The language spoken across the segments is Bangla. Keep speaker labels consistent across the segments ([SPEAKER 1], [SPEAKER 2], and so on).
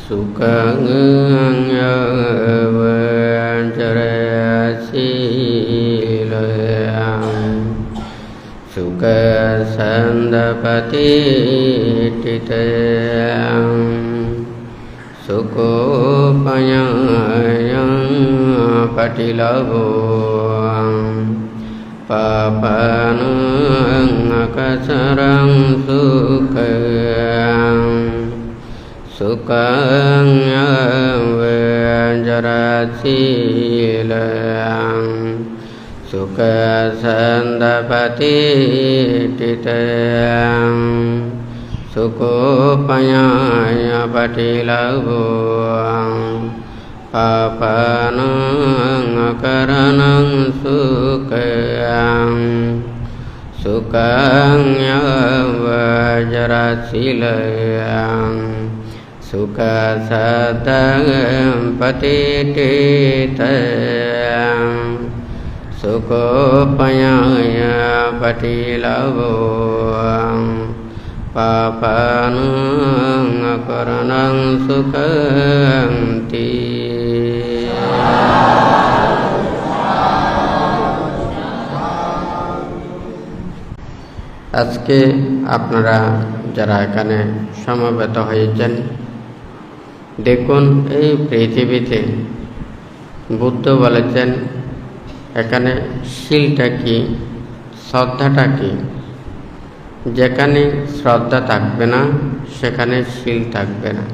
[SPEAKER 1] Sukang Vajarasilayam Suka Sandapati Titayam Suko Panyayam Patilavam Papanang Akasarang Sukang Sukang Vajarasilayam Suka Sandapati Titayam Suko Panyaya Patilavam Papanang Akaranang Sukang Sukang Vajarasilayam Suka Sadang Patititayam Suko Panyaya Patilavam Papanang Akaranang Sukanti. আজকে আপনারা যারা এখানে সমবেত হয়েছেন, দেখুন এই পৃথিবীতে বুদ্ধ বলেছেন এখানে শীলটা কি, শ্রদ্ধাটা কি। যেখানে শ্রদ্ধা থাকবে না সেখানে শীল থাকবে না।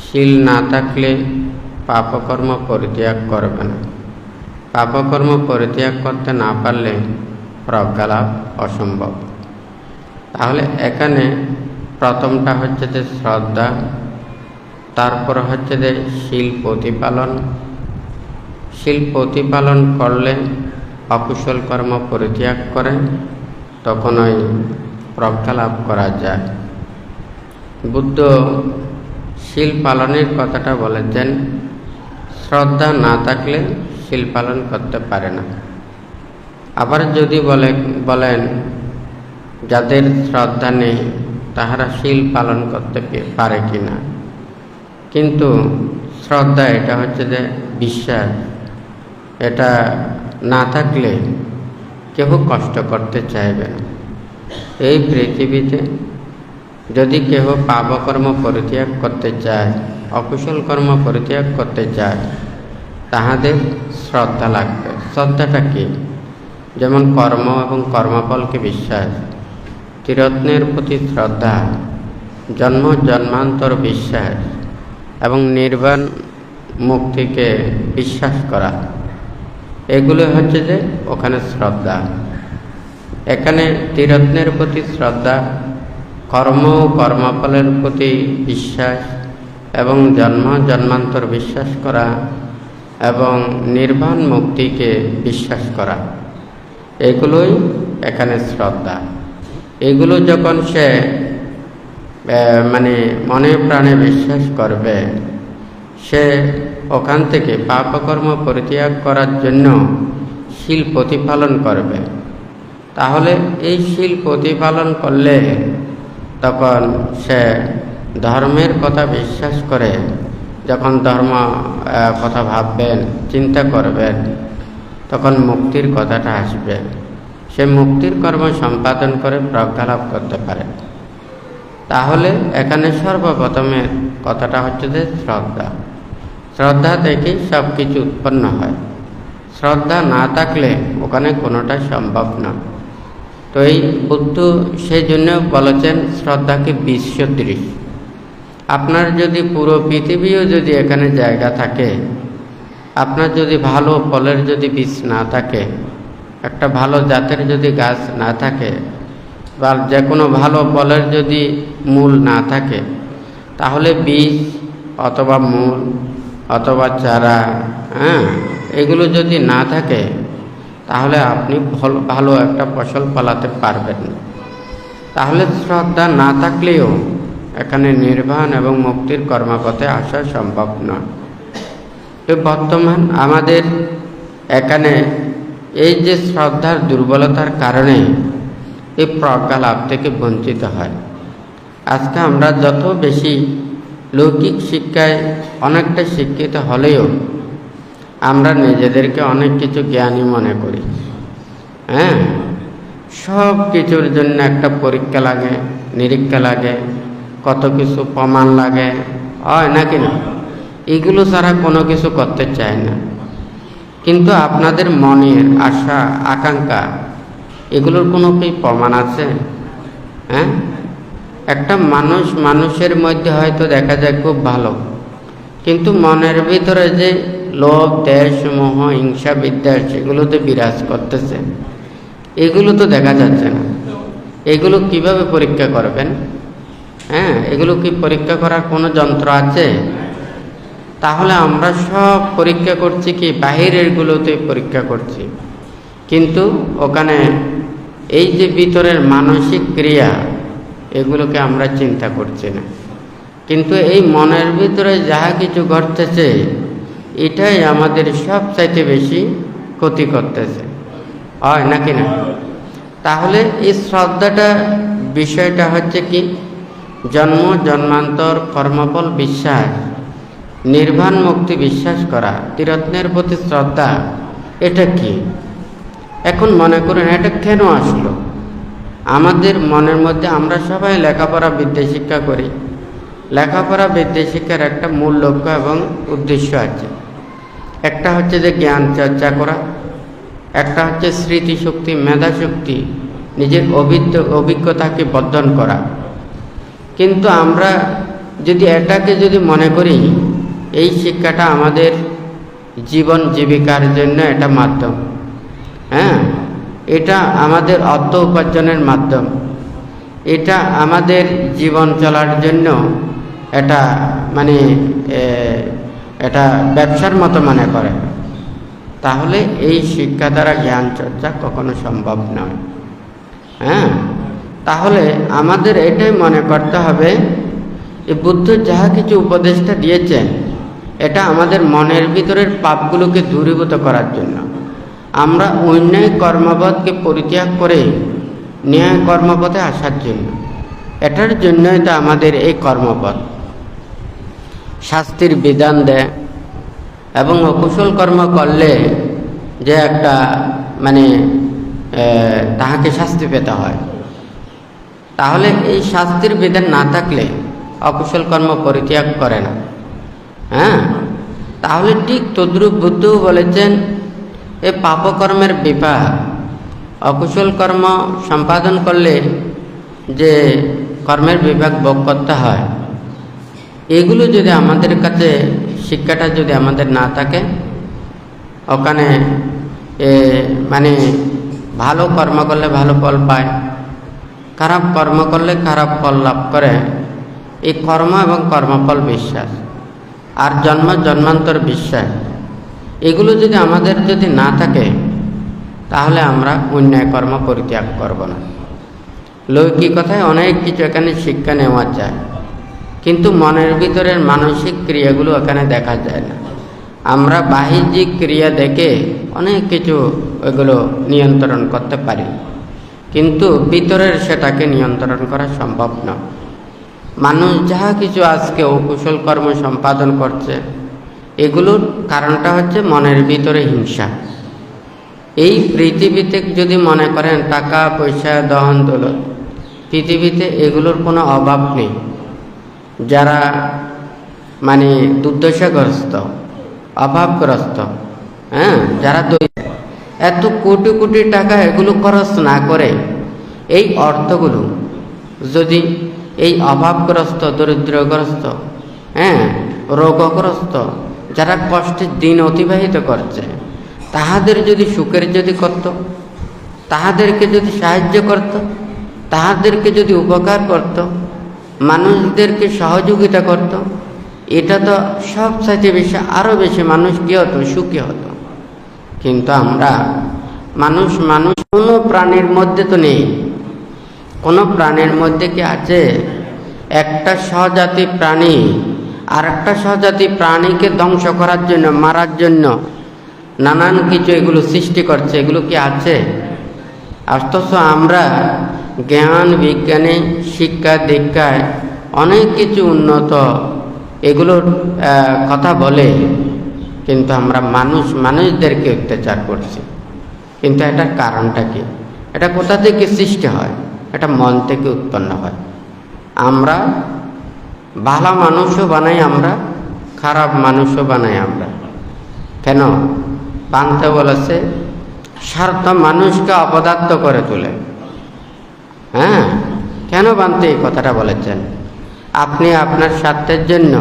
[SPEAKER 1] শীল না থাকলে পাপকর্ম পরিত্যাগ করবে না। পাপকর্ম পরিত্যাগ করতে না পারলে প্রজ্ঞালাভ অসম্ভব। তাহলে এখানে প্রথমটা হচ্ছে যে শ্রদ্ধা, তারপর হচ্ছে যে শীল প্রতিপালন। শীল প্রতিপালন করলে অকুশল কর্ম পরিত্যাগ করে তখন ওই প্রজ্ঞা লাভ করা যায়। বুদ্ধ শীল পালনের কথাটা বলেছেন, শ্রদ্ধা না থাকলে শীল পালন করতে পারে না। আবার যদি বলেন যাদের শ্রদ্ধা নেই তাহারা শীল পালন করতে পারে কি না, কিন্তু শ্রদ্ধা এটা হচ্ছে যে বিশ্বাস, এটা না থাকলে কেউ কষ্ট করতে চাইবে না। এই পৃথিবীতে যদি কেউ পাপকর্ম পরিত্যাগ করতে চায়, অকুশল কর্ম পরিত্যাগ করতে চায়, তাহাদের শ্রদ্ধা লাগবে। শ্রদ্ধাটা কি? যেমন কর্ম এবং কর্মফলকে বিশ্বাস, ত্রিরত্নের প্রতি শ্রদ্ধা, জন্ম জন্মান্তর বিশ্বাস এবং নির্বাণ মুক্তিকে বিশ্বাস করা, এগুলো হচ্ছে যে ওখানে শ্রদ্ধা। এখানে ত্রিরত্নের প্রতি শ্রদ্ধা, কর্ম ও কর্মফলের প্রতি বিশ্বাস এবং জন্ম জন্মান্তর বিশ্বাস করা এবং নির্বাণ মুক্তিকে বিশ্বাস করা, এগুলোই এখানে শ্রদ্ধা। এগুলো যখন সে মনে প্রাণে বিশ্বাস করবে, সে ওখান থেকে পাপকর্ম পরিত্যাগ করার জন্য শীল প্রতিপালন করবে। তাহলে এই শীল প্রতিপালন করলে তখন সে ধর্মের কথা বিশ্বাস করে, যখন ধর্ম কথা ভাববেন, চিন্তা করবেন, তখন মুক্তির কথাটা আসবে। সে মুক্তির কর্ম সম্পাদন করে প্রজ্ঞা লাভ করতে পারে। তাহলে এখানে সর্বপ্রথমে কথাটা হচ্ছে যে শ্রদ্ধা। শ্রদ্ধা থেকেই সব কিছু উৎপন্ন হয়। শ্রদ্ধা না থাকলে ওখানে কোনোটা সম্ভব না। তো এই বুদ্ধ সেই জন্য বলেছেন শ্রদ্ধাকে বিশ্বদৃশ। আপনার যদি পুরো পৃথিবীও যদি এখানে জায়গা থাকে, আপনার যদি ভালো ফলের যদি বীজ না থাকে, একটা ভালো জাতের যদি গাছ না থাকে, বা যে কোনো ভালো ফলের যদি মূল না থাকে, তাহলে বীজ অথবা মূল অথবা চারা, এগুলো যদি না থাকে তাহলে আপনি ভালো একটা ফসল ফলাতে পারবেন না। তাহলে শ্রদ্ধা না থাকলেও এখানে নির্বাণ এবং মুক্তির কর্মপথে আসা সম্ভব নয়। তো বর্তমান আমাদের এখানে এই যে শ্রদ্ধার দুর্বলতার কারণে এই প্রজ্ঞা লাভ থেকে বঞ্চিত হয়। আজকে আমরা যত বেশি লৌকিক শিক্ষায় অনেকটা শিক্ষিত হলেও আমরা নিজেদেরকে অনেক কিছু জ্ঞানী মনে করি। হ্যাঁ, সব কিছুর জন্য একটা পরীক্ষা লাগে, নিরীক্ষা লাগে, কত কিছু প্রমাণ লাগে, হয় নাকি না? এগুলো ছাড়া কোনো কিছু করতে চায় না। কিন্তু আপনাদের মনের আশা আকাঙ্ক্ষা এগুলোর কোনো কি প্রমাণ আছে? হ্যাঁ, একটা মানুষের মধ্যে হয়তো দেখা যায় খুব ভালো, কিন্তু মনের ভিতরে যে লোভ, দেশ, মোহ, হিংসা, বিদ্বেষ এগুলোতে বিরাজ করতেছে, এগুলো তো দেখা যাচ্ছে না। এগুলো কিভাবে পরীক্ষা করবেন? হ্যাঁ, এগুলো কি পরীক্ষা করার কোনো যন্ত্র আছে? তাহলে আমরা সব পরীক্ষা করছি কি বাহিরের গুলোতে পরীক্ষা করছি, কিন্তু ওখানে এই যে ভিতরের মানসিক ক্রিয়া এগুলোকে আমরা চিন্তা করছি না। কিন্তু এই মনের ভিতরে যাহা কিছু ঘটতেছে এটাই আমাদের সবচাইতে বেশি ক্ষতি করতেছে, হয় নাকি না? তাহলে এই শ্রদ্ধাটা বিষয়টা হচ্ছে কি, জন্ম জন্মান্তর কর্মফল বিশ্বাস, নির্বাণ মুক্তি বিশ্বাস করা, ত্রিরত্নের প্রতি শ্রদ্ধা, এটা কি? এখন মনে করেন এটা কেন আসলো আমাদের মনের মধ্যে? আমরা সবাই লেখাপড়া বিদ্যা শিক্ষা করি। লেখাপড়া বিদ্যা শিক্ষার একটা মূল লক্ষ্য এবং উদ্দেশ্য আছে। একটা হচ্ছে যে জ্ঞান চর্চা করা, একটা হচ্ছে স্মৃতিশক্তি, মেধাশক্তি, নিজের অভিজ্ঞতাকে বর্ধন করা। কিন্তু আমরা যদি এটাকে যদি মনে করি এই শিক্ষাটা আমাদের জীবন জীবিকার জন্য এটা মাধ্যম, হ্যাঁ, এটা আমাদের অর্থ উপার্জনের মাধ্যম, এটা আমাদের জীবন চলার জন্য এটা মানে এটা ব্যবসার মতো মনে করে, তাহলে এই শিক্ষা দ্বারা জ্ঞান চর্চা কখনো সম্ভব নয়। হ্যাঁ, তাহলে আমাদের এটাই মনে করতে হবে এই বুদ্ধ যাহা কিছু উপদেশটা দিয়েছেন এটা আমাদের মনের ভিতরের পাপগুলোকে দূরীভূত করার জন্য, আমরা অন্যায় কর্মপথকে পরিত্যাগ করে ন্যায় কর্মপথে আসার জন্য। এটার জন্যই তো আমাদের এই কর্মপথ। শাস্তির বিধান দেয় এবং অকুশল কর্ম করলে যে একটা মানে তাহাকে শাস্তি পেতে হয়, তাহলে এই শাস্তির বিধান না থাকলে অকুশল কর্ম পরিত্যাগ করে না। হ্যাঁ, তাহলে ঠিক তদ্রূপ বুদ্ধও বলেছেন এ পাপকর্মের বিপাক, অকুশল কর্ম সম্পাদন করলে যে কর্মের বিভাগ ভোগ করতে হয়, এগুলো যদি আমাদের কাছে শিক্ষাটা যদি আমাদের না থাকে, ওখানে মানে ভালো কর্ম করলে ভালো ফল পায়, খারাপ কর্ম করলে খারাপ ফল লাভ করে, এই কর্ম এবং কর্মফল বিশ্বাস আর জন্ম জন্মান্তর বিশ্বাস, এগুলো যদি আমাদের যদি না থাকে তাহলে আমরা অন্যায় কর্ম পরিত্যাগ করব না। লৌকিকতায় অনেক কিছু এখানে শিক্ষা নেওয়া যায়, কিন্তু মনের ভিতরের মানসিক ক্রিয়াগুলো এখানে দেখা যায় না। আমরা বাহ্যিক ক্রিয়া দেখে অনেক কিছু ওইগুলো নিয়ন্ত্রণ করতে পারি, কিন্তু ভিতরের সেটাকে নিয়ন্ত্রণ করা সম্ভব নয়। মানুষ যাহা কিছু আজকে অকুশল কর্ম সম্পাদন করছে, এগুলোর কারণটা হচ্ছে মনের ভিতরে হিংসা। এই পৃথিবীতে যদি মনে করেন টাকা পয়সা দহন দৌলত, পৃথিবীতে এগুলোর কোনো অভাব নেই। যারা মানে দুর্দশাগ্রস্ত, অভাবগ্রস্ত, হ্যাঁ, যারা এত কোটি কোটি টাকা এগুলো খরচ না করে এই অর্থগুলো যদি এই অভাবগ্রস্ত, দরিদ্রগ্রস্ত, হ্যাঁ, রোগগ্রস্ত, যারা কষ্টের দিন অতিবাহিত করছে, তাহাদের যদি সুখের যদি করত, তাহাদেরকে যদি সাহায্য করত, তাহাদেরকে যদি উপকার করত, মানুষদেরকে সহযোগিতা করত, এটা তো সবচাইতে বেশি আরও বেশি মানুষ কী হতো, সুখী হতো। কিন্তু আমরা মানুষ কোনো প্রাণীর মধ্যে তো নেই। কোনো প্রাণীর মধ্যে কি আছে একটা স্বজাতি প্রাণী আর একটা স্বজাতি প্রাণীকে ধ্বংস করার জন্য, মারার জন্য নানান কিছু এগুলো সৃষ্টি করছে? এগুলো কি আছে? অথচ আমরা জ্ঞান বিজ্ঞানে শিক্ষা দীক্ষায় অনেক কিছু উন্নত এগুলোর কথা বলে কিন্তু আমরা মানুষদেরকে অত্যাচার করছি। কিন্তু এটার কারণটা কি? এটা কোথা থেকে সৃষ্টি হয়? এটা মন থেকে উৎপন্ন হয়। আমরা ভালো মানুষও বানাই, আমরা খারাপ মানুষও বানাই। আমরা কেন বানতে বলেছে? স্বার্থ মানুষকে অপদার্থ করে তোলে। হ্যাঁ, কেন বানতে এই কথাটা বলেছেন? আপনি আপনার স্বার্থের জন্য,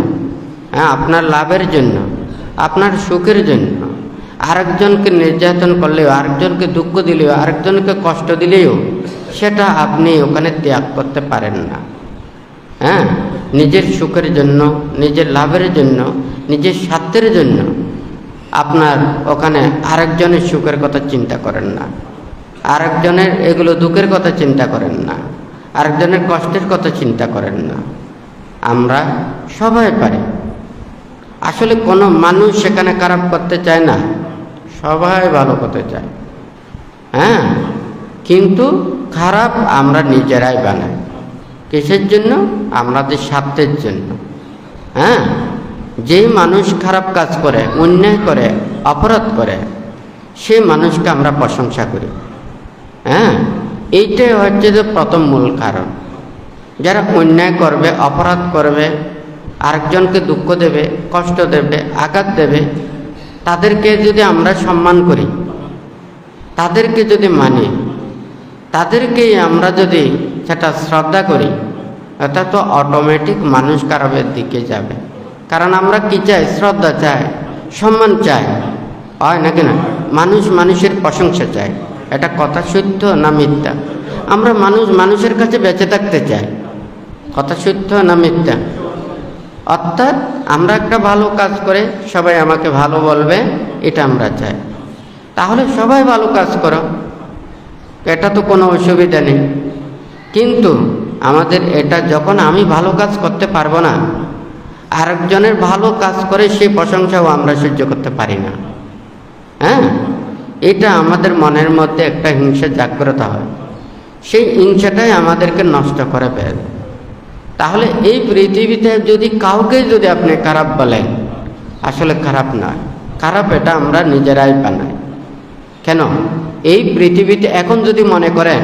[SPEAKER 1] হ্যাঁ, আপনার লাভের জন্য, আপনার সুখের জন্য আরেকজনকে নির্যাতন করলেও, আরেকজনকে দুঃখ দিলেও, আরেকজনকে কষ্ট দিলেও সেটা আপনি ওখানে ত্যাগ করতে পারেন না। হ্যাঁ, নিজের সুখের জন্য, নিজের লাভের জন্য, নিজের স্বার্থের জন্য আপনার ওখানে আরেকজনের সুখের কথা চিন্তা করেন না, আরেকজনের এগুলো দুঃখের কথা চিন্তা করেন না, আরেকজনের কষ্টের কথা চিন্তা করেন না। আমরা সবাই পারি। আসলে কোনো মানুষ সেখানে খারাপ করতে চায় না, সবাই ভালো করতে চায়। হ্যাঁ, কিন্তু খারাপ আমরা নিজেরাই বানাই। কিসের জন্য? আমাদের স্বার্থের জন্য। হ্যাঁ, যেই মানুষ খারাপ কাজ করে, অন্যায় করে, অপরাধ করে, সেই মানুষকে আমরা প্রশংসা করি। হ্যাঁ, এইটাই হচ্ছে যে প্রথম মূল কারণ। যারা অন্যায় করবে, অপরাধ করবে, আরেকজনকে দুঃখ দেবে, কষ্ট দেবে, আঘাত দেবে, তাদেরকে যদি আমরা সম্মান করি, তাদেরকে যদি মানি, তাদেরকেই আমরা যদি সেটা শ্রদ্ধা করি, এটা তো অটোমেটিক মানুষ খারাপের দিকে যাবে। কারণ আমরা কি চাই? শ্রদ্ধা চাই, সম্মান চাই, হয় নাকি না? মানুষের প্রশংসা চাই। এটা কথা সত্য না মিথ্যা? আমরা মানুষের কাছে বেঁচে থাকতে চাই। কথা সত্য না মিথ্যা? অর্থাৎ আমরা একটা ভালো কাজ করে সবাই আমাকে ভালো বলবে, এটা আমরা চাই। তাহলে সবাই ভালো কাজ করো, এটা তো কোনো অসুবিধা নেই। কিন্তু আমাদের এটা যখন আমি ভালো কাজ করতে পারবো না, আরেকজনের ভালো কাজ করে সেই প্রশংসাও আমরা সহ্য করতে পারি না। হ্যাঁ, এটা আমাদের মনের মধ্যে একটা হিংসা জাগ্রত হয়। সেই হিংসাটাই আমাদেরকে নষ্ট করে ফেলে। তাহলে এই পৃথিবীতে যদি কাউকে যদি আপনি খারাপ বলেন, আসলে খারাপ নয়, খারাপ এটা আমরা নিজেরাই বানাই। কেন? এই পৃথিবীতে এখন যদি মনে করেন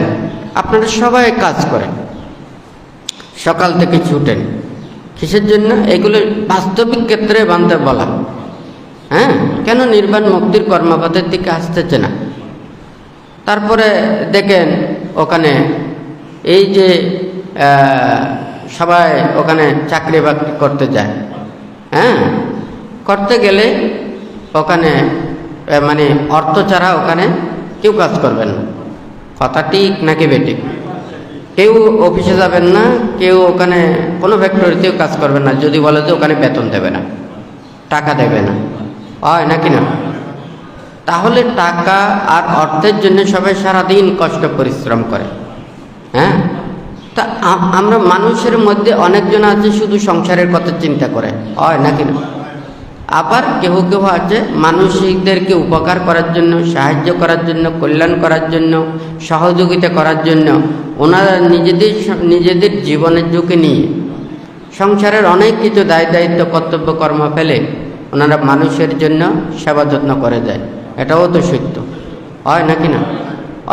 [SPEAKER 1] আপনারা সবাই কাজ করেন, সকাল থেকে ছুটেন, কিসের জন্য? এগুলো বাস্তবিক ক্ষেত্রে বানতে বলা। হ্যাঁ, কেন নির্বাণ মুক্তির কর্মপথের দিকে আসতেছে না? তারপরে দেখেন ওখানে এই যে সবাই ওখানে চাকরি বাকরি করতে যায়। হ্যাঁ, করতে গেলে ওখানে মানে অর্থ ছাড়া ওখানে কেউ কাজ করবেন না। কথা ঠিক নাকি বেঠিক? কেউ অফিসে যাবেন না, কেউ ওখানে কোনো ফ্যাক্টরিতেও কাজ করবেন না যদি বলে যে ওখানে বেতন দেবে না, টাকা দেবে না, হয় নাকি না? তাহলে টাকা আর অর্থের জন্য সবাই সারাদিন কষ্ট পরিশ্রম করে। হ্যাঁ, তা আমরা মানুষের মধ্যে অনেকজন আছে শুধু সংসারের কথা চিন্তা করে, হয় নাকি না? আবার কেউ কেউ আছে মানুষদেরকে উপকার করার জন্য, সাহায্য করার জন্য, কল্যাণ করার জন্য, সহযোগিতা করার জন্য ওনারা নিজেদের জীবনের ঝুঁকি নিয়ে সংসারের অনেক কিছু দায়িত্ব কর্তব্য কর্ম ফেলে ওনারা মানুষের জন্য সেবা যত্ন করে যায়। এটাও তো সত্য, হয় নাকি না?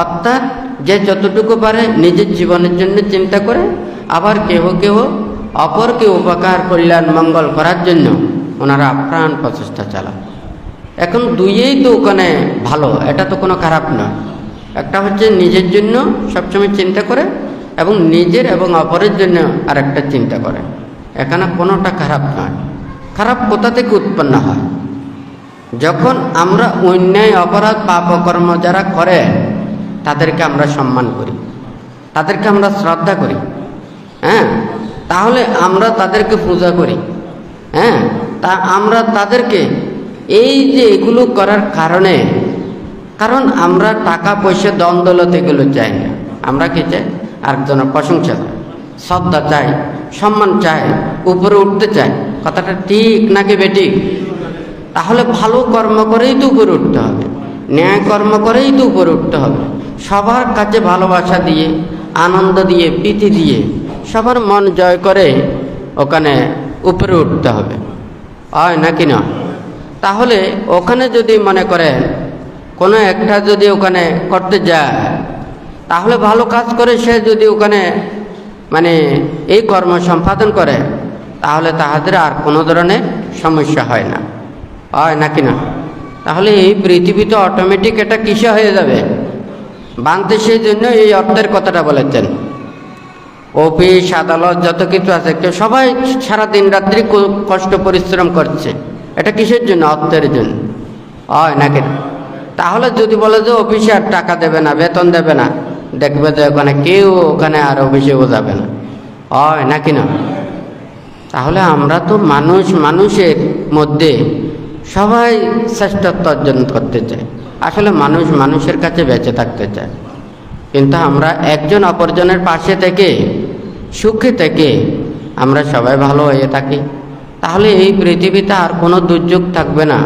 [SPEAKER 1] অর্থাৎ যে যতটুকু পারে নিজের জীবনের জন্য চিন্তা করে, আবার কেহ অপরকে উপকার, কল্যাণ, মঙ্গল করার জন্য ওনারা আপ্রাণ প্রচেষ্টা চালায়। এখন দুইয়েই তো ওখানে ভালো, এটা তো কোনো খারাপ নয়। একটা হচ্ছে নিজের জন্য সবসময় চিন্তা করে এবং নিজের এবং অপরের জন্য আরেকটা চিন্তা করে, এখানে কোনোটা খারাপ নয়। খারাপ কোথা থেকে উৎপন্ন হয়? যখন আমরা অন্যায়, অপরাধ, পাপকর্ম যারা করে তাদেরকে আমরা সম্মান করি, তাদেরকে আমরা শ্রদ্ধা করি। হ্যাঁ, তাহলে আমরা তাদেরকে পূজা করি। হ্যাঁ, তা আমরা তাদেরকে এই যে এগুলো করার কারণ আমরা টাকা পয়সা দ্বন্দ্বলত এগুলো চাই না। আমরা কি চাই? আরেকজনের প্রশংসা চাই, শ্রদ্ধা চাই, সম্মান চাই, উপরে উঠতে চাই। কথাটা ঠিক নাকি বেঠিক? তাহলে ভালো কর্ম করেই তো উপরে উঠতে হবে, ন্যায় কর্ম করেই তো উপরে উঠতে হবে। সবার কাছে ভালোবাসা দিয়ে, আনন্দ দিয়ে, প্রীতি দিয়ে, সবার মন জয় করে ওখানে উপরে উঠতে হবে, হয় নাকি না? তাহলে ওখানে যদি মনে করেন কোনো একটা যদি ওখানে করতে যায়, তাহলে ভালো কাজ করে সে যদি ওখানে মানে এই কর্ম সম্পাদন করে, তাহলে তাহাদের আর কোনো ধরনের সমস্যা হয় না, হয় নাকি না? তাহলে এই পৃথিবীতে অটোমেটিক এটা কিসে হয়ে যাবে, বানতে। সেই জন্য এই অর্থের কথাটা বলেছেন। অফিস আদালত যত কিছু আছে, কেউ সবাই সারা দিন রাত্রি কষ্ট পরিশ্রম করছে, এটা কিসের জন্য? অর্থের জন্য, হয় নাকি না? তাহলে যদি বলে যে অফিসে আর টাকা দেবে না, বেতন দেবে না, দেখবে যে ওখানে কেউ ওখানে আর অফিসেও যাবে না, হয় নাকি না? তাহলে আমরা তো মানুষের মধ্যে সবাই শ্রেষ্ঠত্ব অর্জন করতে চাই। আসলে মানুষের কাছে বেঁচে থাকতে চায়, কিন্তু আমরা একজন অপরজনের পাশে থেকে সুখে থেকে আমরা সবাই ভালো হয়ে থাকি, তাহলে এই পৃথিবীতে আর কোনো দুর্যোগ থাকবে না।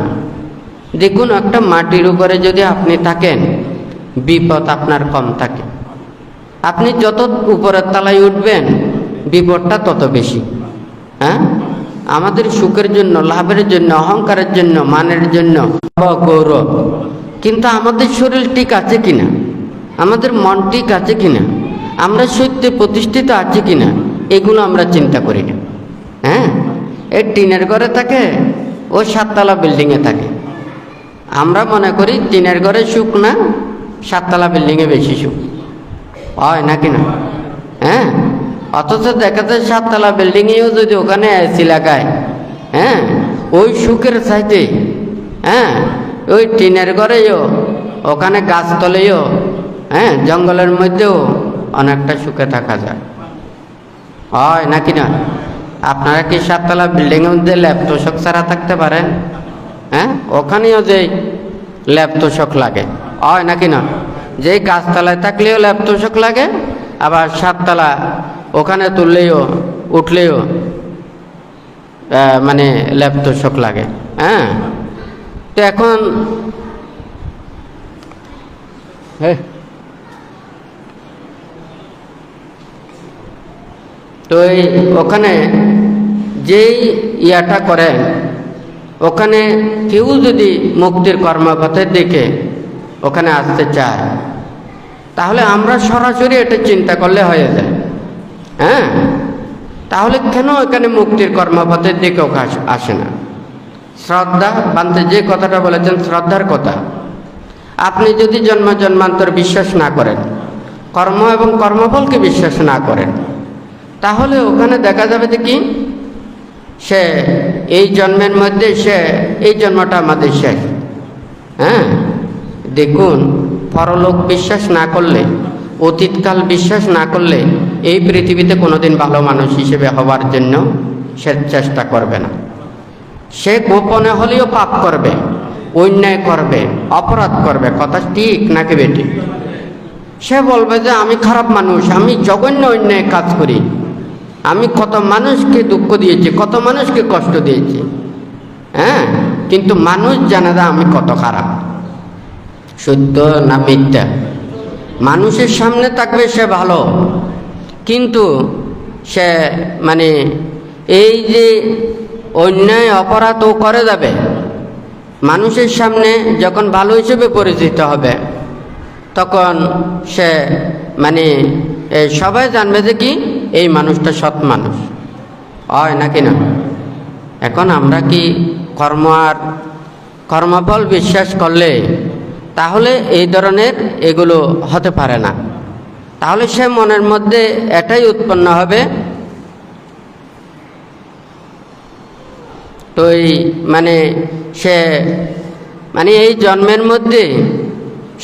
[SPEAKER 1] দেখুন, একটা মাটির উপরে যদি আপনি থাকেন, বিপদ আপনার কম থাকে। আপনি যত উপরের তলায় উঠবেন, বিপদটা তত বেশি। হ্যাঁ, আমাদের সুখের জন্য, লাভের জন্য, অহংকারের জন্য, মানের জন্য গৌরব, কিন্তু আমাদের শরীর ঠিক আছে কিনা, আমাদের মন ঠিক আছে কিনা, আমরা সত্যি প্রতিষ্ঠিত আছি কিনা, এগুলো আমরা চিন্তা করি না। হ্যাঁ, এই টিনের ঘরে থাকে, ও 7 তলা বিল্ডিংয়ে থাকে। আমরা মনে করি টিনের ঘরে সুখ না, 7 তলা বিল্ডিংয়ে বেশি সুখ, হয় নাকি না? হ্যাঁ, অথচ দেখা যায় 7 তলা বিল্ডিংয়েও যদি ওখানে এসি লাগায়, হ্যাঁ, ওই সুখের চাইতে হ্যাঁ ওই টিনের ঘরেও, ওখানে গাছতলেও, হ্যাঁ, জঙ্গলের মধ্যেও অনেকটা সুখে থাকা যায়, হয় নাকি না? আপনারা কি 7 তলা বিল্ডিংয়ের মধ্যে ল্যাব তোষক ছাড়া থাকতে পারেন? হ্যাঁ, ওখানেও যে ল্যাব তোষক লাগে, হয় নাকি না? যেই গাছতলায় থাকলেও ল্যাব তোষক লাগে, আবার 7 তলা ওখানে তুললেও উঠলেও মানে ল্যাব তোষক লাগে। হ্যাঁ, তো এখন তো ওখানে যেই ইয়াটা করেন, ওখানে কেউ যদি মুক্তির কর্মপথের দিকে ওখানে আসতে চায়, তাহলে আমরা সরাসরি এটা চিন্তা করলে হয়ে যায়। হ্যাঁ, তাহলে কেন এখানে মুক্তির কর্মপথের দিকে আসে না? শ্রদ্ধা বানতে যে কথাটা বলেছেন, শ্রদ্ধার কথা। আপনি যদি জন্মান্তর বিশ্বাস না করেন, কর্ম এবং কর্মফলকে বিশ্বাস না করেন, তাহলে ওখানে দেখা যাবে যে কি, সে এই জন্মের মধ্যে সে এই জন্মটা আমাদের শেষ। হ্যাঁ, দেখুন, পরলোক বিশ্বাস না করলে, অতীতকাল বিশ্বাস না করলে এই পৃথিবীতে কোনোদিন ভালো মানুষ হিসেবে হওয়ার জন্য সে চেষ্টা করবে না। সে গোপনে হলেও পাপ করবে, অন্যায় করবে, অপরাধ করবে। কথা ঠিক নাকি বেটি? সে বলবে যে আমি খারাপ মানুষ, আমি জঘন্য অন্যায় কাজ করি, আমি কত মানুষকে দুঃখ দিয়েছি, কত মানুষকে কষ্ট দিয়েছি। হ্যাঁ, কিন্তু মানুষ জানে না আমি কত খারাপ। সত্য না মিথ্যা? মানুষের সামনে থাকবে সে ভালো, কিন্তু সে মানে এই যে অন্যায় অপরাধ ও করে যাবে, মানুষের সামনে যখন ভালো হিসেবে পরিচিত হবে, তখন সে মানে সবাই জানবে যে কি এই মানুষটা সৎ মানুষ, হয় নাকি না? এখন আমরা কি কর্ম আর কর্মফল বিশ্বাস করলে তাহলে এই ধরনের এগুলো হতে পারে না। তাহলে সে মনের মধ্যে এটাই উৎপন্ন হবে, তো এই মানে সে মানে এই জন্মের মধ্যে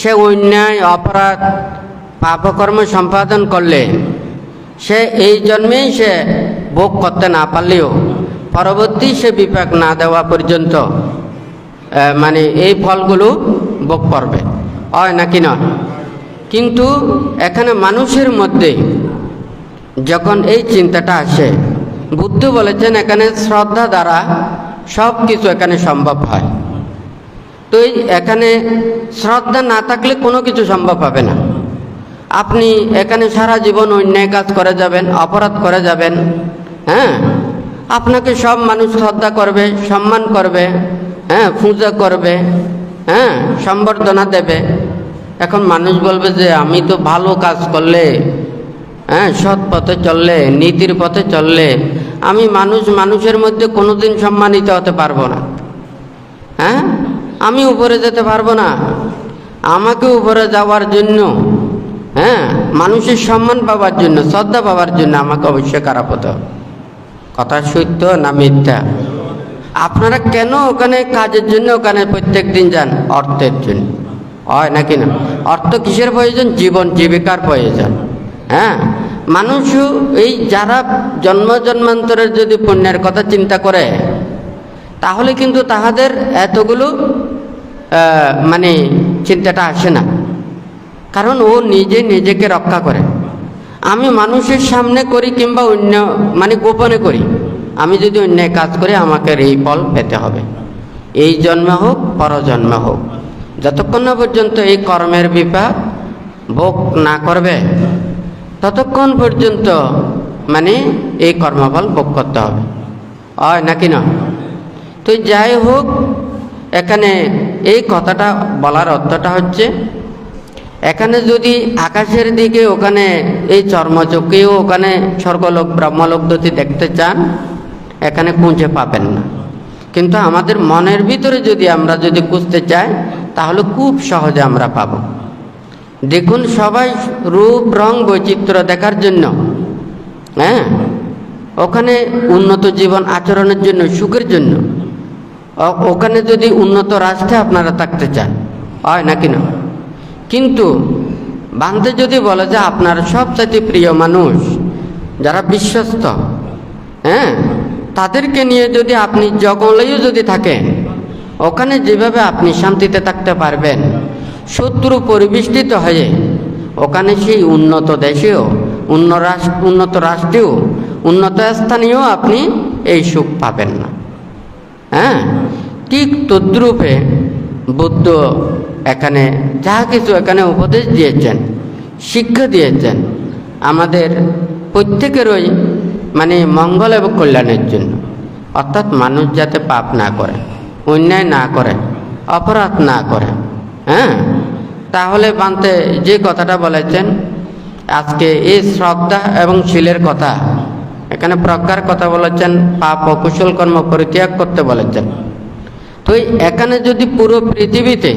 [SPEAKER 1] সে অন্যায় অপরাধ পাপকর্ম সম্পাদন করলে সে এই জন্মেই সে ভোগ করতে না পারলেও পরবর্তী সে বিপাক না দেওয়া পর্যন্ত মানে এই ফলগুলো ভোগ করবে, হয় নাকি না? কিন্তু এখানে মানুষের মধ্যে যখন এই চিন্তাটা আসে, বুদ্ধ বলেছেন এখানে শ্রদ্ধা দ্বারা সব কিছু এখানে সম্ভব হয়। তো এখানে শ্রদ্ধা না থাকলে কোনো কিছু সম্ভব হবে না। আপনি এখানে সারা জীবন অন্যায় কাজ করে যাবেন, অপরাধ করে যাবেন, হ্যাঁ, আপনাকে সব মানুষ শ্রদ্ধা করবে, সম্মান করবে, হ্যাঁ, পূজা করবে, হ্যাঁ, সম্বর্ধনা দেবে। এখন মানুষ বলবে যে আমি তো ভালো কাজ করলে, হ্যাঁ, সৎ পথে চললে, নীতির পথে চললে আমি মানুষের মধ্যে কোনোদিন সম্মানিত হতে পারবো না, হ্যাঁ, আমি উপরে যেতে পারবো না। আমাকে উপরে যাওয়ার জন্য, হ্যাঁ, মানুষের সম্মান পাওয়ার জন্য, শ্রদ্ধা পাওয়ার জন্য আমাকে অবশ্যই খারাপ হতে হবে। কথা সত্য না মিথ্যা? আপনারা কেন ওখানে কাজের জন্য ওখানে প্রত্যেক দিন যান? অর্থের জন্য, হয় নাকি না? অর্থ কিসের প্রয়োজন? জীবন জীবিকার প্রয়োজন। হ্যাঁ, মানুষও এই যারা জন্মান্তরের যদি পুণ্যের কথা চিন্তা করে তাহলে কিন্তু তাহাদের এতগুলো মানে চিন্তাটা আসে না, কারণ ও নিজেকে রক্ষা করে। আমি মানুষের সামনে করি কিংবা অন্য মানে গোপনে করি, আমি যদি অন্যায় কাজ করি আমাকে এই ফল পেতে হবে, এই জন্মে হোক পরজন্মে হোক। যতক্ষণ না পর্যন্ত এই কর্মের বিপাক ভোগ না করবে ততক্ষণ পর্যন্ত মানে এই কর্মফল ভোগ করতে হবে, হয় নাকি না? তো যাই হোক, এখানে এই কথাটা বলার অর্থটা হচ্ছে, এখানে যদি আকাশের দিকে ওখানে এই চর্মচক্ষেও ওখানে স্বর্গলোক ব্রহ্মলোক যদি দেখতে চান এখানে খুঁজে পাবেন না, কিন্তু আমাদের মনের ভিতরে যদি আমরা যদি খুঁজতে চাই তাহলে খুব সহজে আমরা পাব। দেখুন, সবাই রূপ রং বৈচিত্র্য দেখার জন্য, হ্যাঁ, ওখানে উন্নত জীবন আচরণের জন্য, সুখের জন্য, ওখানে যদি উন্নত রাষ্ট্রে আপনারা থাকতে চান, হয় নাকি না? কিন্তু বান্ধে যদি বলে যে আপনার সবচাইতে প্রিয় মানুষ যারা বিশ্বস্ত, হ্যাঁ, তাদেরকে নিয়ে যদি আপনি জগলেও যদি থাকেন, ওখানে যেভাবে আপনি শান্তিতে থাকতে পারবেন, শত্রু পরিবেষ্টিত হয়ে ওখানে সেই উন্নত দেশেও, উন্নত রাষ্ট্রেও, উন্নত স্থানেও আপনি এই সুখ পাবেন না। হ্যাঁ, ঠিক তদ্রূপে বুদ্ধ এখানে যা কিছু এখানে উপদেশ দিয়েছেন, শিক্ষা দিয়েছেন আমাদের প্রত্যেকেরই মানে মঙ্গল এবং কল্যাণের জন্য, অর্থাৎ মানুষ যাতে পাপ না করে, অন্যায় না করে, অপরাধ না করে। হ্যাঁ, তাহলে বানতে যে কথাটা বলেছেন আজকে এই শ্রদ্ধা এবং শীলের কথা, এখানে প্রজ্ঞার কথা বলেছেন, পাপ ও কুশল কর্ম পরিত্যাগ করতে বলেছেন। তো এখানে যদি পুরো পৃথিবীতে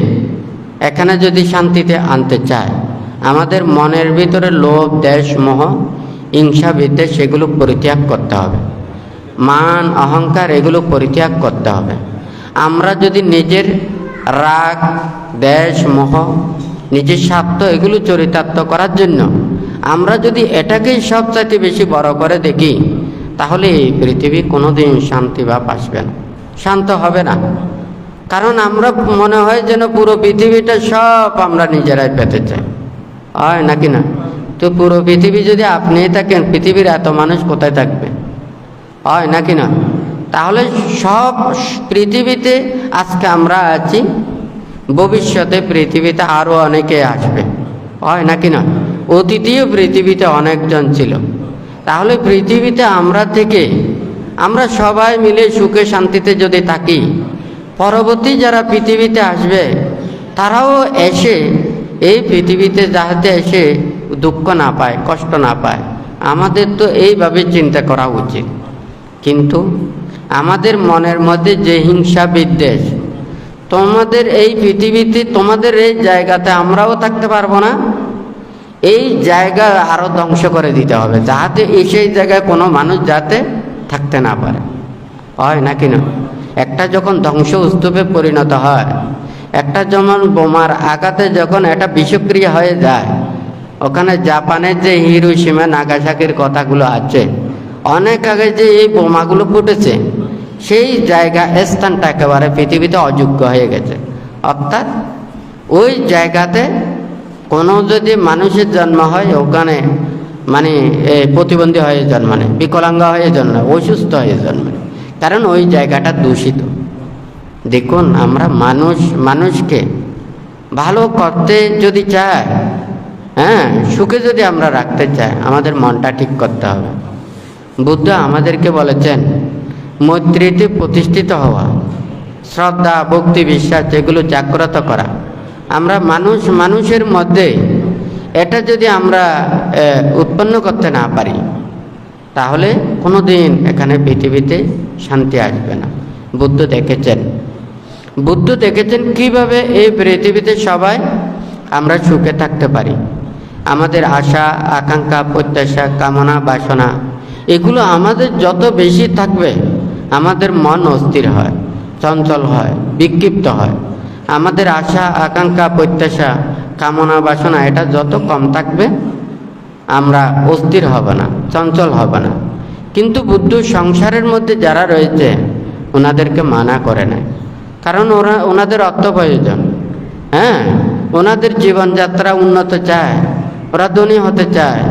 [SPEAKER 1] এখানে যদি শান্তিতে আনতে চায়, আমাদের মনের ভিতরে লোভ, দেশ, মোহ, হিংসা, বিদ্বেষ সেগুলো পরিত্যাগ করতে হবে, মান, অহংকার এগুলো পরিত্যাগ করতে হবে। আমরা যদি নিজের রাগ, দেশ, মোহ, নিজের স্বার্থ এগুলো চরিতার্থ করার জন্য আমরা যদি এটাকেই সবচাইতে বেশি বড় করে দেখি, তাহলে এই পৃথিবী কোনোদিন শান্তি বা আসবে না, শান্ত হবে না। কারণ আমরা মনে হয় যেন পুরো পৃথিবীটা সব আমরা নিজেরাই পেতে চাই, হয় নাকি না? তো পুরো পৃথিবী যদি আপনিই থাকেন, পৃথিবীর এত মানুষ কোথায় থাকবে, হয় নাকি না? তাহলে সব পৃথিবীতে আজকে আমরা আছি, ভবিষ্যতে পৃথিবীতে আরও অনেকে আসবে, হয় নাকি না? অতীতেও পৃথিবীতে অনেকজন ছিল। তাহলে পৃথিবীতে আমরা থেকে আমরা সবাই মিলে সুখে শান্তিতে যদি থাকি, পরবর্তী যারা পৃথিবীতে আসবে তারাও এসে এই পৃথিবীতে যাতে এসে দুঃখ না পায়, কষ্ট না পায়, আমাদের তো এইভাবে চিন্তা করা উচিত। কিন্তু আমাদের মনের মধ্যে যে হিংসা, বিদ্বেষ, তোমাদের এই পৃথিবীতে, তোমাদের এই জায়গাতে আমরাও থাকতে পারবো না, এই জায়গা আরও ধ্বংস করে দিতে হবে, যাতে সেই জায়গায় কোনো মানুষ যাতে থাকতে না পারে, হয় নাকি না? একটা যখন ধ্বংস স্তূপে পরিণত হয়, একটা যেমন বোমার আঘাতে যখন এটা বিষক্রিয়া হয়ে যায়, ওখানে জাপানের যে হিরোশিমা নাগাসাকির কথাগুলো আছে, অনেক আগে যে এই বোমাগুলো ফুটেছে, সেই জায়গা স্থানটা একেবারে পৃথিবীতে অযোগ্য হয়ে গেছে। অর্থাৎ ওই জায়গাতে কোনো যদি মানুষের জন্ম হয়, ওখানে মানে প্রতিবন্ধী হয়ে জন্মানে, বিকলাঙ্গ হয়ে জন্মায়, অসুস্থ হয়ে জন্মায়, কারণ ওই জায়গাটা দূষিত। দেখুন, আমরা মানুষকে ভালো করতে যদি চাই, হ্যাঁ, সুখে যদি আমরা রাখতে চাই, আমাদের মনটা ঠিক করতে হবে। বুদ্ধ আমাদেরকে বলেছেন মৈত্রীতে প্রতিষ্ঠিত হওয়া, শ্রদ্ধা, ভক্তি, বিশ্বাস যেগুলো জাগ্রত করা। আমরা মানুষের মধ্যে এটা যদি আমরা উৎপন্ন করতে না পারি, তাহলে কোনো দিন এখানে পৃথিবীতে শান্তি আসবে না। বুদ্ধ দেখেছেন কিভাবে এই পৃথিবীতে সবাই আমরা সুখে থাকতে পারি। আমাদের আশা, আকাঙ্ক্ষা, প্রত্যাশা, কামনা, বাসনা এগুলো আমাদের যত বেশি থাকবে, আমাদের মন অস্থির হয়, চঞ্চল হয়, বিক্ষিপ্ত হয়। আমাদের আশা, আকাঙ্ক্ষা, প্রত্যাশা, কামনা, বাসনা এটা যত কম থাকবে, আমরা অস্থির হব না, চঞ্চল হব না। কিন্তু বুদ্ধ সংসারের মধ্যে যারা রয়েছে ওনাদেরকে মানা করে না, কারণ ওনাদের অর্থ প্রয়োজন। হ্যাঁ, ওনাদের জীবনযাত্রা উন্নত চায়, ওরা ধনী হতে চায়,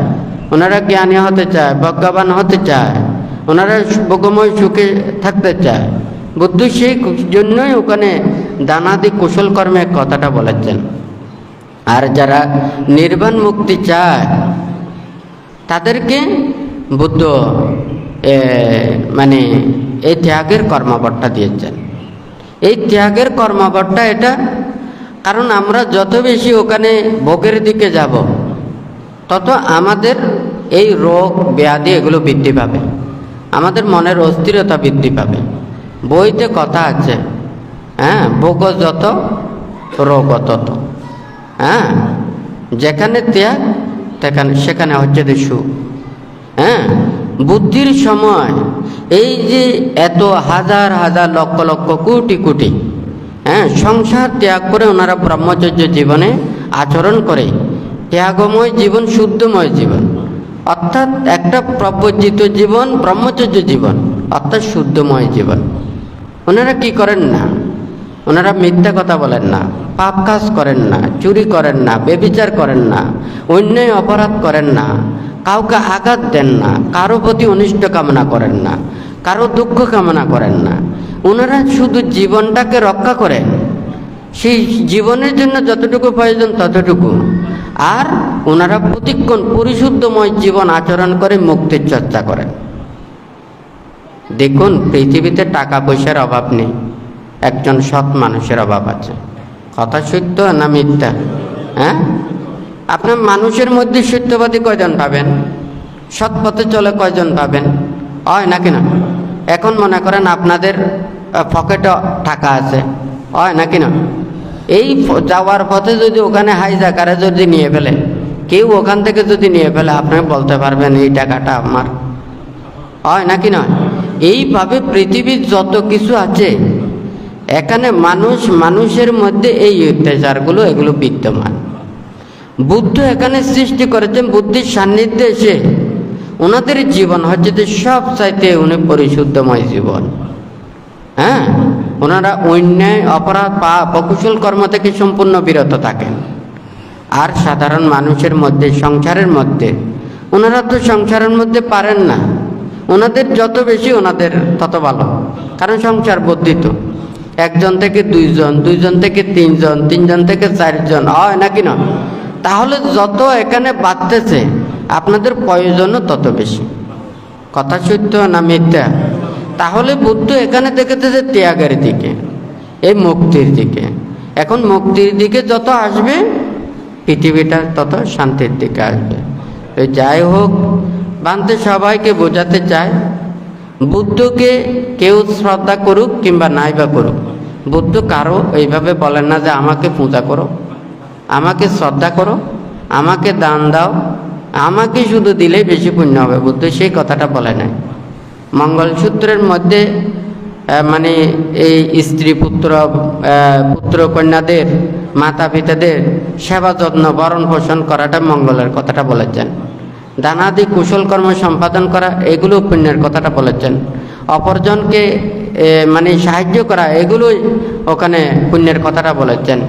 [SPEAKER 1] ওনারা জ্ঞানী হতে চায়, ভগবান হতে চায়, ওনারা ভোগময় সুখে থাকতে চায়। বুদ্ধ সেই জন্যই ওখানে দানাদি কুশল কর্মের কথাটা বলেছেন। আর যারা নির্বাণ মুক্তি চায় তাদেরকে বুদ্ধ মানে এই ত্যাগের কর্মপট্টা দিয়েছেন। এই ত্যাগের কর্মপট্টা এটা, কারণ আমরা যত বেশি ওখানে ভোগের দিকে যাব, তত আমাদের এই রোগ ব্যাধি এগুলো বৃদ্ধি পাবে, আমাদের মনের অস্থিরতা বৃদ্ধি পাবে। বইতে কথা আছে, হ্যাঁ, ভোগ যত রোগ তত। হ্যাঁ, যেখানে ত্যাগ সেখানে হচ্ছে সুখ। হ্যাঁ, বুদ্ধির সময় এই যে এত হাজার হাজার লক্ষ লক্ষ কোটি কোটি সংসার ত্যাগ করে ওনারা ব্রহ্মচর্য জীবনে আচরণ করে, ত্যাগময় জীবন, শুদ্ধময় জীবন, অর্থাৎ একটা প্রবর্জিত জীবন, ব্রহ্মচর্য জীবন, অর্থাৎ শুদ্ধময় জীবন। ওনারা কি করেন না? ওনারা মিথ্যা কথা বলেন না, পাপ কাজ করেন না, চুরি করেন না, ব্যভিচার করেন না, অন্যায় অপরাধ করেন না, কাউকে আঘাত দেন না, কারো প্রতি অনিষ্ট কামনা করেন না, কারো দুঃখ কামনা করেন না। ওনারা শুধু জীবনটাকে রক্ষা করেন, সেই জীবনের জন্য যতটুকু প্রয়োজন ততটুকু। আর ওনারা প্রতিক্ষণ পরিশুদ্ধময় জীবন আচরণ করে মুক্তির চর্চা করেন। দেখুন, পৃথিবীতে টাকা পয়সার অভাব নেই, একজন সৎ মানুষের অভাব আছে। কথা সত্য না মিথ্যা? হ্যাঁ, আপনার মানুষের মধ্যে সত্যবাদী কয়জন পাবেন? সৎ পথে চলে কয়জন পাবেন? হয় নাকি না? এখন মনে করেন আপনাদের পকেটে টাকা আছে, হয় নাকি না? এই যাওয়ার পথে যদি ওখানে হাইজাকারে যদি নিয়ে ফেলে, কেউ ওখান থেকে যদি নিয়ে ফেলে, আপনি বলতে পারবেন এই টাকাটা আমার? হয় নাকি না? এইভাবে পৃথিবীর যত কিছু আছে, এখানে মানুষের মধ্যে এই অত্যাচারগুলো এগুলো বিদ্যমান। বুদ্ধ এখানে সৃষ্টি করেছেন, বুদ্ধির সান্নিধ্যে এসে ওনাদের জীবন হচ্ছে যে সব চাইতে উনি পরিশুদ্ধময় জীবন। হ্যাঁ, ওনারা অন্যায়, অপরাধ, পাপ, অকুশল কর্ম থেকে সম্পূর্ণ বিরত থাকেন। আর সাধারণ মানুষের মধ্যে, সংসারের মধ্যে, ওনারা তো সংসারের মধ্যে পারেন না। ওনাদের যত বেশি ওনাদের তত ভালো, কারণ সংসার বর্ধিত। একজন থেকে দুইজন, দুইজন থেকে তিনজন, তিনজন থেকে চারজন, হয় নাকি না? তাহলে যত এখানে বাড়তেছে আপনাদের প্রয়োজনও তত বেশি। কথা সত্য না মিথ্যা? তাহলে বুদ্ধ এখানে দেখেছে ত্যাগের দিকে, এই মুক্তির দিকে। এখন মুক্তির দিকে যত আসবে, পৃথিবীটা তত শান্তির দিকে আসবে। তো যাই হোক, বান্তে সবাইকে বোঝাতে চায়, বুদ্ধকে কেউ শ্রদ্ধা করুক কিংবা নাই বা করুক, বুদ্ধ কারো এইভাবে বলেন না যে আমাকে পূজা করো, আমাকে শ্রদ্ধা করো, আমাকে দান দাও, আমাকে শুধু দিলেই বেশি পুণ্য হবে। বুদ্ধ সেই কথাটা বলে নাই। মঙ্গলসূত্রের মধ্যে মানে এই স্ত্রী পুত্র কন্যাদের, মাতা পিতাদের সেবা যত্ন, ভরণ পোষণ করাটা মঙ্গলের কথাটা বলেছেন। দানাদি কুশল কর্ম সম্পাদন করা, এগুলো পুণ্যের কথাটা বলেছেন। অপরজনকে মানে সাহায্য করা, এগুলোই ওখানে পুণ্যের কথাটা বলেছেন।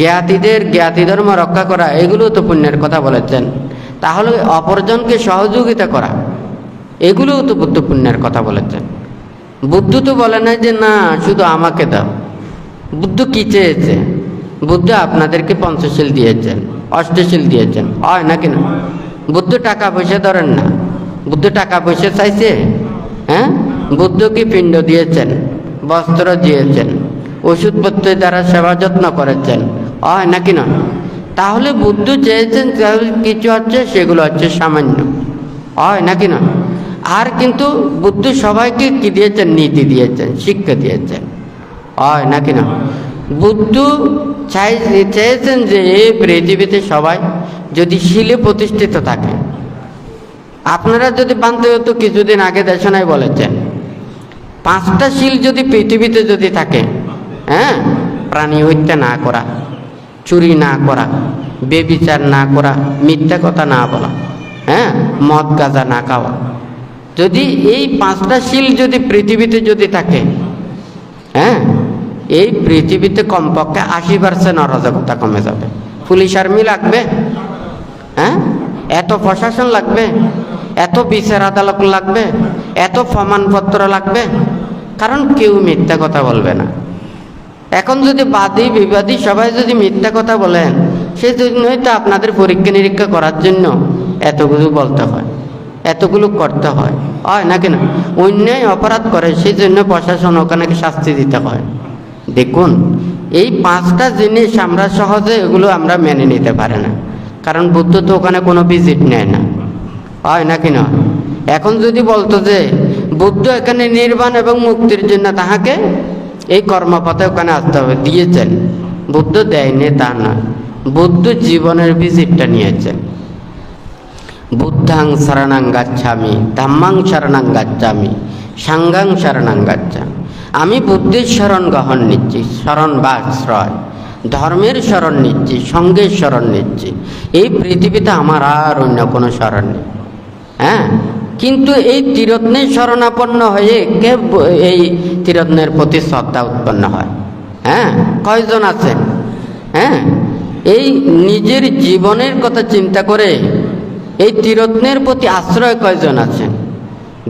[SPEAKER 1] জ্ঞাতি ধর্ম রক্ষা করা, এগুলো তো পুণ্যের কথা বলেছেন। তাহলে অপরজনকে সহযোগিতা করা, এগুলোও তো বুদ্ধ পুণ্যের কথা বলেছেন। বুদ্ধ তো বলে না যে না শুধু আমাকে দাও। বুদ্ধ কি চেয়েছে? বুদ্ধ আপনাদেরকে পঞ্চশীল দিয়েছেন, অষ্টশীল দিয়েছেন, হয় নাকি না? বুদ্ধ টাকা পয়সা ধরেন না, বুদ্ধ টাকা পয়সা চাইছে? হ্যাঁ, বুদ্ধকে পিণ্ড দিয়েছেন, বস্ত্র দিয়েছেন, ওষুধপত্রের দ্বারা সেবা যত্ন করেছেন, হয় নাকি না? তাহলে বুদ্ধ চেয়েছেন কিছু হচ্ছে, সেগুলো হচ্ছে সামান্য, হয় নাকি না? আর কিন্তু বুদ্ধ সবাইকে কি দিয়েছেন? নীতি দিয়েছেন, শিক্ষা দিয়েছেন, হয় নাকি না? বুদ্ধ চেয়েছেন যে এই পৃথিবীতে সবাই যদি শিলে প্রতিষ্ঠিত থাকে। আপনারা যদি বান্ধব তো কিছুদিন আগে দেশনায় বলেছেন 5টা শিল যদি পৃথিবীতে যদি থাকে, হ্যাঁ, প্রাণী হত্যা না করা, চুরি না করা, বেবিচার না করা, মিথ্যা কথা না বলা, হ্যাঁ, মদ গাঁজা না খাওয়া, যদি এই 5টা শিল যদি পৃথিবীতে যদি থাকে, হ্যাঁ, এই পৃথিবীতে কমপক্ষে 80% অরাজকতা কমে যাবে। পুলিশ আর্মি লাগবে, হ্যাঁ, এত প্রশাসন লাগবে, এত বিচার আদালত লাগবে, এত প্রমাণপত্র লাগবে, কারণ কেউ মিথ্যা কথা বলবে না। এখন যদি বাদী বিবাদী সবাই যদি মিথ্যা কথা বলেন, সেই জন্যই তো আপনাদের পরীক্ষা নিরীক্ষা করার জন্য এতগুলো বলতে হয়, এতগুলো করতে হয়, হয় নাকি না? অন্যায় অপরাধ করে, সেই জন্য প্রশাসন ওখানে শাস্তি দিতে হয়। দেখুন, এই 5টা জিনিস আমরা সহজে এগুলো আমরা মেনে নিতে পারি না, কারণ বুদ্ধ তো ওখানে কোনো ভিজিট নেয় না, হয় নাকি না? এখন যদি বলতো যে বুদ্ধ এখানে নির্বাণ এবং মুক্তির জন্য তাহাকে এই কর্মপথে ওখানে আসতে হবে, দিয়েছেন, বুদ্ধ দেয়নি তা নয়, বুদ্ধ জীবনের ভিজিটটা নিয়েছেন। বুদ্ধাং শরণাং গাচ্ছামি, ধাম্মাং শরণাং গাচ্ছামি, সাঙ্গাং শরণাং গাচ্ছামি। আমি বুদ্ধির শরণ গ্রহণ নিচ্ছি, শরণ বা আশ্রয়, ধর্মের শরণ নিচ্ছি, সঙ্গের শরণ নিচ্ছি। এই পৃথিবীতে আমার আর অন্য কোনো শরণ নেই, হ্যাঁ। কিন্তু এই ত্রিরত্নের শরণাপন্ন হয়ে কে এই ত্রিরত্নের প্রতি শ্রদ্ধা উৎপন্ন হয়? হ্যাঁ, কয়জন আছেন? হ্যাঁ, এই নিজের জীবনের কথা চিন্তা করে এই ত্রিরত্নের প্রতি আশ্রয় কয়জন আছেন?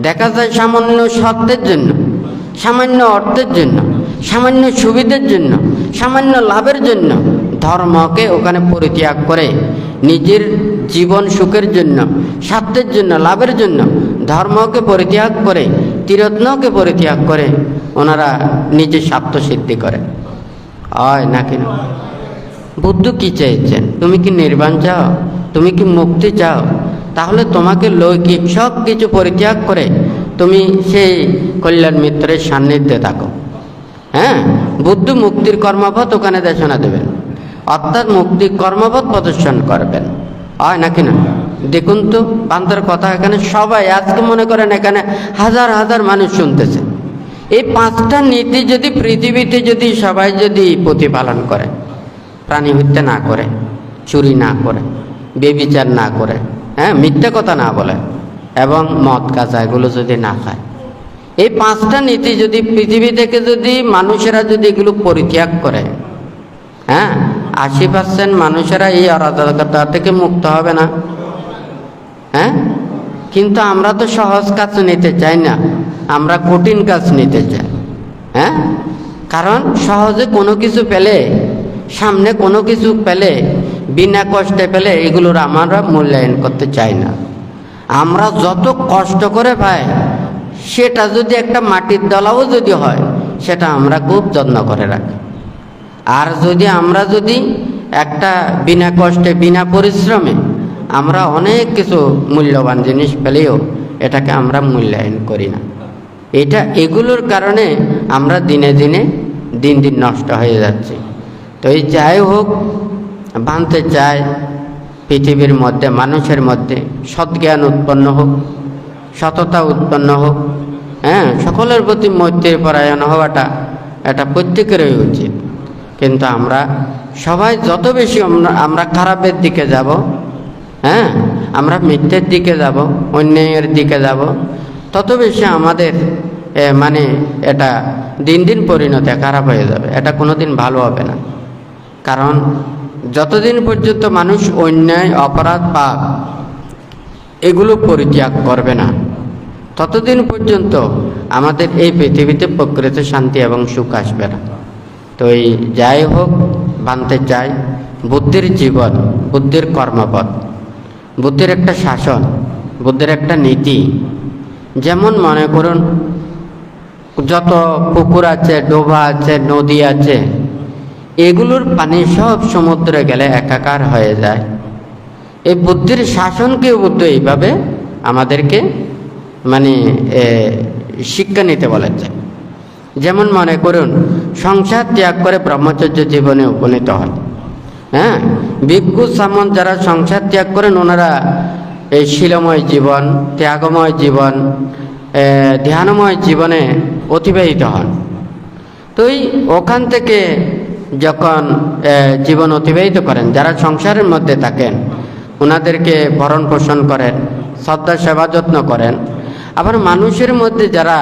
[SPEAKER 1] দেখা যায় সামান্য স্বার্থের জন্য, সামান্য অর্থের জন্য, সামান্য সুবিধার জন্য, সামান্য লাভের জন্য ধর্মকে ওখানে পরিত্যাগ করে নিজের জীবন সুখের জন্য, স্বার্থের জন্য, লাভের জন্য ধর্মকে পরিত্যাগ করে, ত্রিরত্নকে পরিত্যাগ করে ওনারা নিজের স্বার্থ সিদ্ধি করে, হয় নাকি না? বুদ্ধ কি চেয়েছেন? তুমি কি নির্বাণ চাও? তুমি কি মুক্তি চাও? তাহলে তোমাকে লৌকিক সব কিছু পরিত্যাগ করে তুমি সেই কল্যাণ মিত্রের সান্নিধ্যে থাকো। হ্যাঁ, বুদ্ধ মুক্তির কর্মপথ ওখানে দেশনা দেবেন, অর্থাৎ মুক্তির কর্মপথ প্রদর্শন করবেন, হয় নাকি না? দেখুন তো বান্দার কথা এখানে সবাই আজকে মনে করেন এখানে হাজার হাজার মানুষ শুনতেছে। এই 5টা নীতি যদি পৃথিবীতে যদি সবাই যদি প্রতিপালন করে, প্রাণী হত্যা না করে, চুরি না করে, বেবিচার না করে, হ্যাঁ, মিথ্যা কথা না বলে এবং মদ গাঁজা এগুলো যদি না খায়, এই 5টা নীতি যদি পৃথিবী থেকে যদি মানুষেরা যদি এগুলো পরিত্যাগ করে, হ্যাঁ, 80% মানুষেরা এই অরাজকতা থেকে মুক্ত হবে না? হ্যাঁ, কিন্তু আমরা তো সহজ কাজ নিতে চাই না, আমরা কঠিন কাজ নিতে চাই। হ্যাঁ, কারণ সহজে কোনো কিছু পেলে, সামনে কোনো কিছু পেলে, বিনা কষ্টে পেলে এগুলোর আমরা মূল্যায়ন করতে চাই না। আমরা যত কষ্ট করে পাই সেটা যদি একটা মাটির দলাও যদি হয় সেটা আমরা খুব যত্ন করে রাখি। আর যদি আমরা যদি একটা বিনা কষ্টে বিনা পরিশ্রমে আমরা অনেক কিছু মূল্যবান জিনিস পেলেও এটাকে আমরা মূল্যায়ন করি না। এগুলোর কারণে আমরা দিনে দিনে দিন দিন নষ্ট হয়ে যাচ্ছি। তো এই যাই হোক, বানতে চায় পৃথিবীর মধ্যে মানুষের মধ্যে সৎজ্ঞান উৎপন্ন হোক, সততা উৎপন্ন হোক, হ্যাঁ, সকলের প্রতি মৈত্রী পরায়ণ হওয়াটা এটা প্রত্যেকেরই উচিত। কিন্তু আমরা সবাই যত বেশি আমরা খারাপের দিকে যাব, হ্যাঁ, আমরা মিথ্যের দিকে যাব, অন্যায়ের দিকে যাব, তত বেশি আমাদের মানে এটা দিন দিন পরিণতি খারাপ হয়ে যাবে, এটা কোনো দিন ভালো হবে না। কারণ যতদিন পর্যন্ত মানুষ অন্যায় অপরাধ পাপ এগুলো পরিত্যাগ করবে না, ততদিন পর্যন্ত আমাদের এই পৃথিবীতে প্রকৃত শান্তি এবং সুখ আসবে না। তো এই যাই হোক, বানতে চাই বুদ্ধির জীবন, বুদ্ধির কর্মপথ, বুদ্ধির একটা শাসন, বুদ্ধির একটা নীতি। যেমন মনে করুন যত পুকুর আছে, ডোবা আছে, নদী আছে, এগুলোর পানি সব সমুদ্রে গেলে একাকার হয়ে যায়। এই বুদ্ধির শাসনকে বুদ্ধ এইভাবে আমাদেরকে মানে শিক্ষা নিতে বলেছে। যেমন মনে করুন, সংসার ত্যাগ করে ব্রহ্মচর্য জীবনে উপনীত হন। হ্যাঁ, ভিক্ষু সামন্ত যারা সংসার ত্যাগ করেন, ওনারা এই শীলময় জীবন, ত্যাগময় জীবন, ধ্যানময় জীবনে অতিবাহিত হন। তো ওখান থেকে যখন জীবন অতিবাহিত করেন, যারা সংসারের মধ্যে থাকেন ওনাদেরকে ভরণ পোষণ করেন, শ্রদ্ধা সেবা যত্ন করেন। আবার মানুষের মধ্যে যারা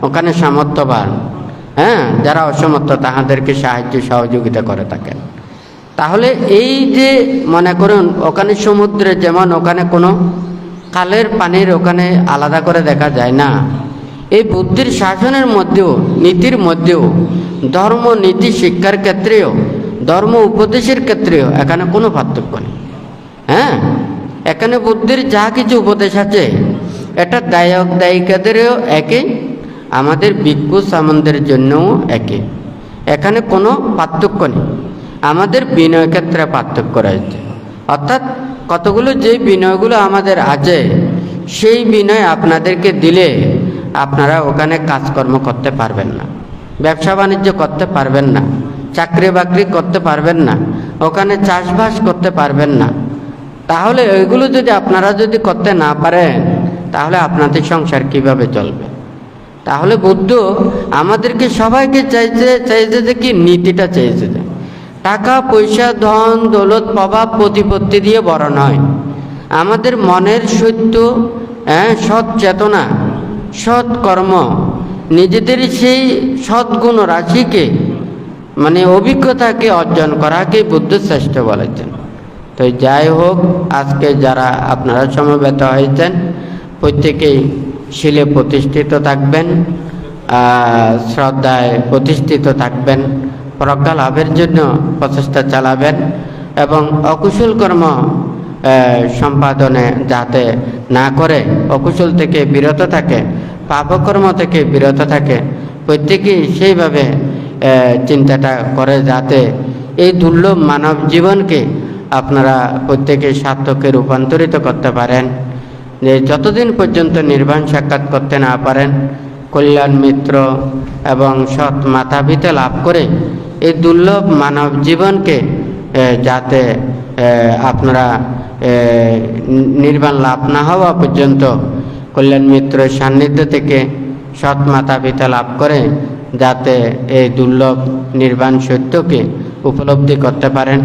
[SPEAKER 1] ওখানে সামর্থ্যবান, হ্যাঁ, যারা অসমর্থ, তাহাদেরকে সাহায্য সহযোগিতা করে থাকেন। তাহলে এই যে মনে করুন, ওখানে সমুদ্রে যেমন ওখানে কোনো কালের পানির ওখানে আলাদা করে দেখা যায় না, এই বুদ্ধির শাসনের মধ্যেও, নীতির মধ্যেও, ধর্ম নীতি শিক্ষার ক্ষেত্রেও, ধর্ম উপদেশের ক্ষেত্রেও এখানে কোনো পার্থক্য নেই। হ্যাঁ, এখানে বুদ্ধির যা কিছু উপদেশ আছে, এটা দায়ক দায়িকাদেরও একই, আমাদের ভিক্ষু সামন্তের জন্যও একই। এখানে কোনো পার্থক্য নেই। আমাদের বিনয় ক্ষেত্রে পার্থক্য রয়েছে, অর্থাৎ কতগুলো যে বিনয়গুলো আমাদের আছে, সেই বিনয় আপনাদেরকে দিলে আপনারা ওখানে কাজকর্ম করতে পারবেন না, ব্যবসা বাণিজ্য করতে পারবেন না, চাকরি বাকরি করতে পারবেন না, ওখানে চাষবাস করতে পারবেন না। তাহলে ওইগুলো যদি আপনারা যদি করতে না পারেন, তাহলে আপনাদের সংসার কিভাবে চলবে? তাহলে বুদ্ধ আমাদেরকে সবাইকে চাইছে যে কি, নীতিটা চাইছে যে টাকা পয়সা ধন দৌলত প্রভাব প্রতিপত্তি দিয়ে বড় নয়, আমাদের মনের সত্য, সৎ চেতনা, সৎ কর্ম, নিজেদের সেই সদ্গুণ রাশিকে মানে অভিজ্ঞতাকে অর্জন করাকে বুদ্ধ শ্রেষ্ঠ বলেছেন। তো যাই হোক, আজকে যারা আপনারা সমবেত হয়েছেন, প্রত্যেকেই শীলে প্রতিষ্ঠিত থাকবেন, শ্রদ্ধায় প্রতিষ্ঠিত থাকবেন, প্রজ্ঞা লাভের জন্য প্রচেষ্টা চালাবেন এবং অকুশল কর্ম সম্পাদনে যাতে না করে, অকুশল থেকে বিরত থাকে, পাপকর্ম থেকে বিরত থাকে, প্রত্যেকেই সেইভাবে চিন্তাটা করে যাতে এই দুর্লভ মানব জীবনকে আপনারা প্রত্যেকে সার্থকে রূপান্তরিত করতে পারেন। যে যতদিন পর্যন্ত নির্বাণ সাক্ষাৎ করতে না পারেন, কল্যাণ মিত্র এবং সৎ মাতা পিতা লাভ করে এই দুর্লভ মানব জীবনকে যাতে আপনারা নির্বাণ লাভ না হওয়া পর্যন্ত কল্যাণ মিত্রের সান্নিধ্য থেকে সৎ মাতা পিতা লাভ করে যাতে এই দুর্লভ নির্বাণ সত্যকে উপলব্ধি করতে পারেন,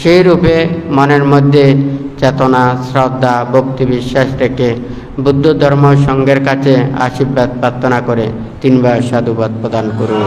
[SPEAKER 1] সেই রূপে মনের মধ্যে চেতনা, শ্রদ্ধা, ভক্তি, বিশ্বাস রেখে বুদ্ধ ধর্ম সংঘের কাছে আশীর্বাদ প্রার্থনা করে 3বার সাধুবাদ প্রদান করুন।